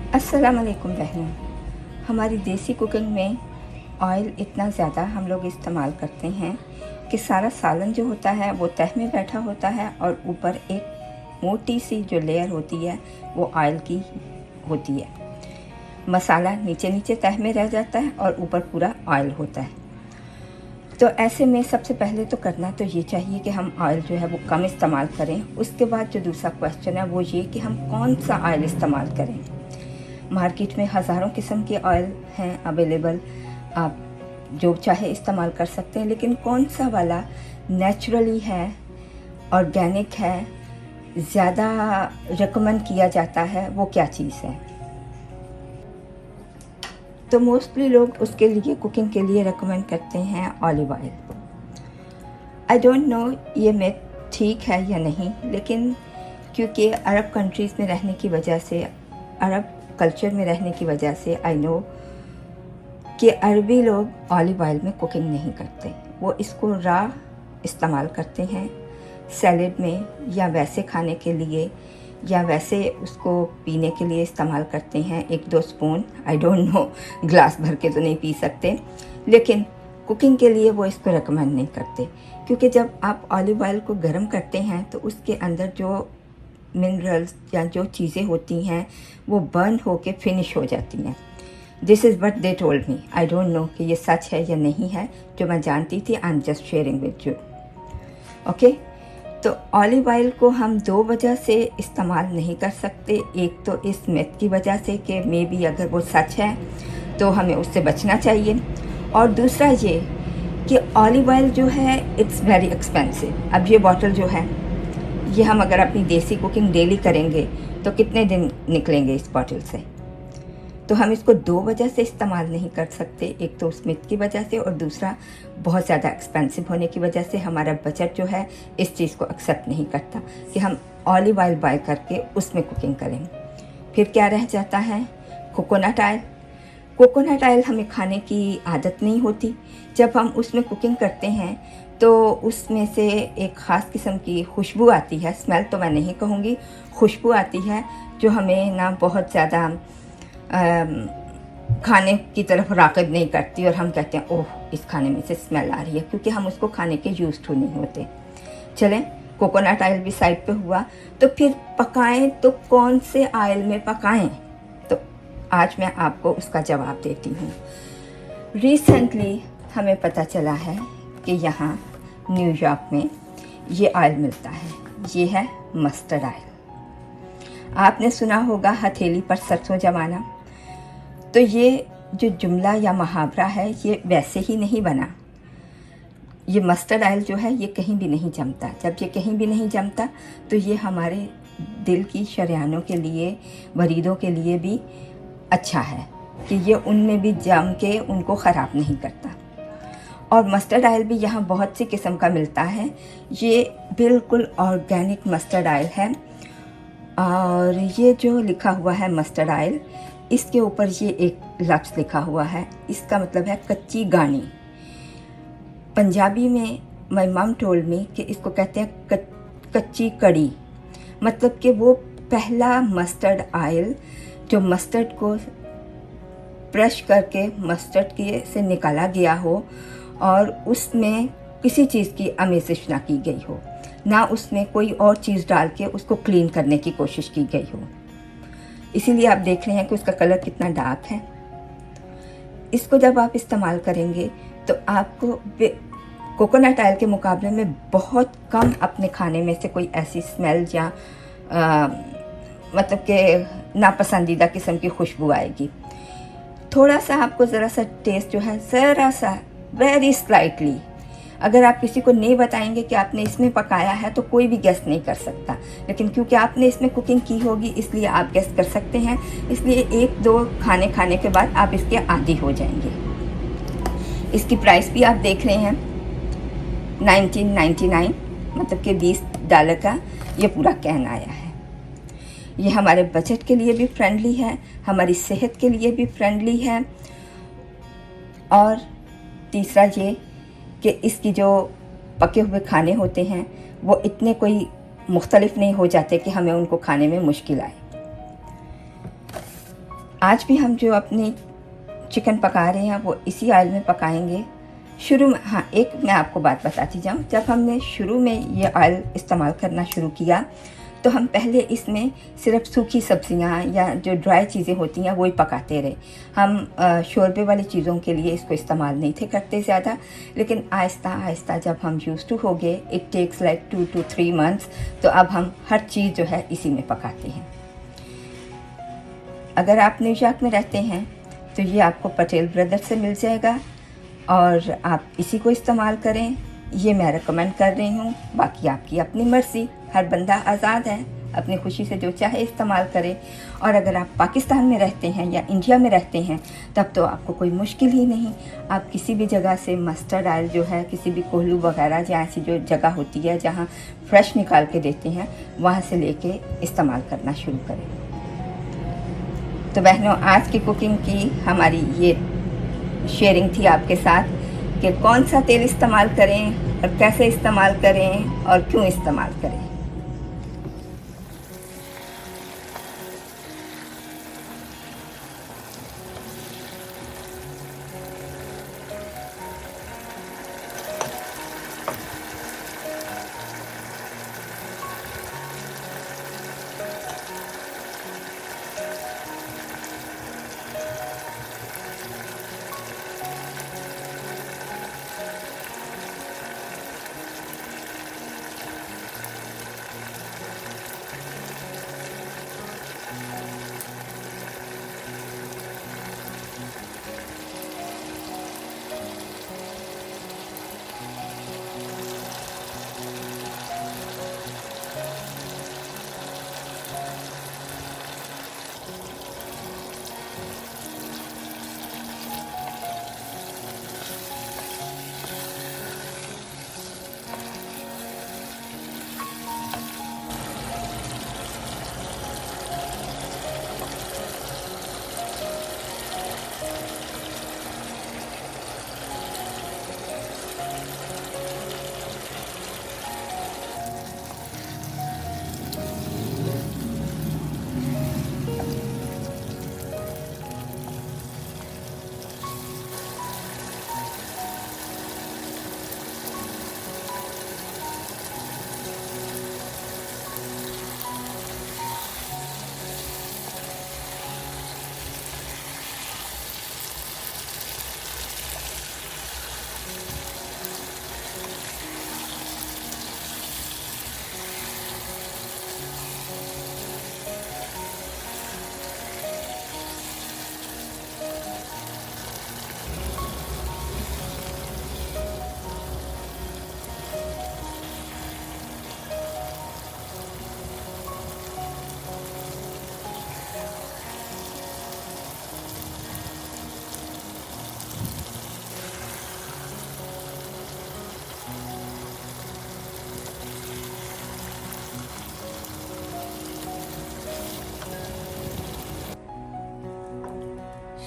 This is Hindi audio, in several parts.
अस्सलाम वालेकुम बहनों। हमारी देसी कुकिंग में ऑयल इतना ज़्यादा हम लोग इस्तेमाल करते हैं कि सारा सालन जो होता है वो तह में बैठा होता है और ऊपर एक मोटी सी जो लेयर होती है वो ऑयल की होती है। मसाला नीचे नीचे तह में रह जाता है और ऊपर पूरा ऑयल होता है। तो ऐसे में सबसे पहले तो करना तो ये चाहिए कि हम ऑयल जो है वो कम इस्तेमाल करें। उसके बाद जो दूसरा क्वेश्चन है वो ये कि हम कौन सा ऑयल इस्तेमाल करें। मार्केट में हज़ारों किस्म के ऑयल हैं अवेलेबल, आप जो चाहे इस्तेमाल कर सकते हैं, लेकिन कौन सा वाला नेचुरली है, ऑर्गेनिक है, ज़्यादा रिकमेंड किया जाता है, वो क्या चीज़ है। तो मोस्टली लोग उसके लिए कुकिंग के लिए रिकमेंड करते हैं olive oil. I don't know ये मैथ ठीक है या नहीं, लेकिन क्योंकि अरब कंट्रीज़ में रहने की वजह से, अरब कल्चर में रहने की वजह से आई नो कि अरबी लोग ऑलिव ऑयल में कुकिंग नहीं करते। वो इसको रा इस्तेमाल करते हैं सैलेड में, या वैसे खाने के लिए, या वैसे उसको पीने के लिए इस्तेमाल करते हैं। 1-2 spoon, I don't know, glass भर के तो नहीं पी सकते, लेकिन कुकिंग के लिए वो इसको रिकमेंड नहीं करते। क्योंकि जब आप ऑलिव ऑयल को गर्म करते हैं तो उसके अंदर जो मिनरल्स या जो चीज़ें होती हैं वो बर्न होके फिनिश हो जाती हैं। This is what they told me. I don't know कि ये सच है या नहीं है, जो मैं जानती थी। I am just sharing with you. Okay, तो ऑलिव ऑयल को हम 2 वजह से इस्तेमाल नहीं कर सकते। एक तो इस मिथ की वजह से कि मे बी अगर वो सच है तो हमें उससे बचना चाहिए, और दूसरा ये कि ऑलिव ऑयल जो है इट्स वेरी एक्सपेंसिव। अब ये बॉटल जो है, ये हम अगर अपनी देसी कुकिंग डेली करेंगे तो कितने दिन निकलेंगे इस बॉटल से। तो हम इसको 2 वजह से इस्तेमाल नहीं कर सकते। एक तो उस मिथ की वजह से, और दूसरा बहुत ज़्यादा एक्सपेंसिव होने की वजह से हमारा बजट जो है इस चीज़ को एक्सेप्ट नहीं करता कि हम ऑलिव ऑयल बाय करके उसमें कुकिंग करें। फिर क्या रह जाता है, कोकोनट ऑयल। कोकोनट ऑयल हमें खाने की आदत नहीं होती। जब हम उसमें कुकिंग करते हैं तो उसमें से एक ख़ास किस्म की खुशबू आती है। स्मेल तो मैं नहीं कहूँगी, खुशबू आती है जो हमें ना बहुत ज़्यादा खाने की तरफ राग़िब नहीं करती, और हम कहते हैं ओह इस खाने में से स्मेल आ रही है, क्योंकि हम उसको खाने के यूज़ टू नहीं होते। चलें, कोकोनट ऑयल भी साइड पे हुआ। तो फिर पकाएं तो कौन से ऑयल में पकाएं, तो आज मैं आपको उसका जवाब देती हूँ। रिसेंटली हमें पता चला है कि यहाँ न्यूयॉर्क में ये ऑयल मिलता है। ये है मस्टर्ड ऑयल। आपने सुना होगा हथेली पर सरसों जमाना। तो ये जो जुमला या मुहावरा है ये वैसे ही नहीं बना। ये मस्टर्ड ऑयल जो है ये कहीं भी नहीं जमता। जब ये कहीं भी नहीं जमता तो ये हमारे दिल की शरियानों के लिए, मरीज़ों के लिए भी अच्छा है कि ये उनमें भी जम के उनको ख़राब नहीं करता। और मस्टर्ड ऑयल भी यहाँ बहुत सी किस्म का मिलता है। ये बिल्कुल ऑर्गेनिक मस्टर्ड ऑयल है। और ये जो लिखा हुआ है मस्टर्ड ऑयल, इसके ऊपर ये एक लफ्ज़ लिखा हुआ है, इसका मतलब है कच्ची गानी। पंजाबी में माय मम टोल्ड मी कि इसको कहते हैं कच्ची कड़ी। मतलब कि वो पहला मस्टर्ड ऑयल जो मस्टर्ड को ब्रश करके मस्टर्ड के से निकाला गया हो और उसमें किसी चीज़ की आमेज़िश ना की गई हो, ना उसमें कोई और चीज़ डाल के उसको क्लीन करने की कोशिश की गई हो। इसीलिए आप देख रहे हैं कि उसका कलर कितना डार्क है। इसको जब आप इस्तेमाल करेंगे तो आपको कोकोनट ऑयल के मुकाबले में बहुत कम अपने खाने में से कोई ऐसी स्मेल या मतलब कि नापसंदीदा किस्म की खुशबू आएगी। थोड़ा सा आपको ज़रा सा टेस्ट जो है, ज़रा सा वेरी स्लाइटली, अगर आप किसी को नहीं बताएंगे कि आपने इसमें पकाया है तो कोई भी गेस नहीं कर सकता। लेकिन क्योंकि आपने इसमें कुकिंग की होगी इसलिए आप गेस कर सकते हैं। इसलिए 1-2 खाने के बाद आप इसके आदी हो जाएंगे। इसकी प्राइस भी आप देख रहे हैं, 1999, मतलब कि $20 का ये पूरा कैन आया है। ये हमारे बजट के लिए भी फ्रेंडली है, हमारी सेहत के लिए भी फ्रेंडली है। और तीसरा ये कि इसकी जो पके हुए खाने होते हैं वो इतने कोई मुख्तलिफ नहीं हो जाते कि हमें उनको खाने में मुश्किल आए। आज भी हम जो अपनी चिकन पका रहे हैं वो इसी ऑयल में पकाएंगे। शुरू में, हाँ, एक मैं आपको बात बताती जाऊँ, जब हमने शुरू में ये ऑयल इस्तेमाल करना शुरू किया तो हम पहले इसमें सिर्फ सूखी सब्जियां या जो ड्राई चीज़ें होती हैं वही पकाते रहे। हम शोरबे वाली चीज़ों के लिए इसको इस्तेमाल नहीं थे करते ज़्यादा। लेकिन आहिस्ता आहिस्ता जब हम यूज़ टू हो गए, it takes like 2 to 3 months, तो अब हम हर चीज़ जो है इसी में पकाते हैं। अगर आप न्यूयॉर्क में रहते हैं तो ये आपको पटेल ब्रदर से मिल जाएगा और आप इसी को इस्तेमाल करें। ये मैं रिकमेंड कर रही हूँ, बाकी आपकी अपनी मर्ज़ी। हर बंदा आज़ाद है, अपनी खुशी से जो चाहे इस्तेमाल करे। और अगर आप पाकिस्तान में रहते हैं या इंडिया में रहते हैं तब तो आपको कोई मुश्किल ही नहीं। आप किसी भी जगह से मस्टर्ड ऑयल जो है, किसी भी कोहलू वगैरह या ऐसी जो जगह होती है जहाँ फ्रेश निकाल के देते हैं, वहाँ से लेके इस्तेमाल करना शुरू करें। तो बहनों, आज की कुकिंग की हमारी ये शेयरिंग थी आपके साथ कि कौन सा तेल इस्तेमाल करें और कैसे इस्तेमाल करें और क्यों इस्तेमाल करें।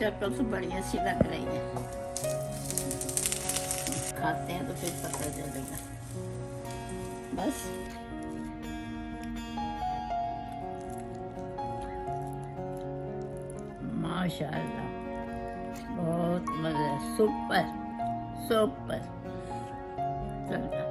शक्ल तो बड़ी अच्छी लग रही है, खाते हैं तो फिर पता चलेगा। बस माशाल्लाह, बहुत मजा, सुपर सुपर चलता।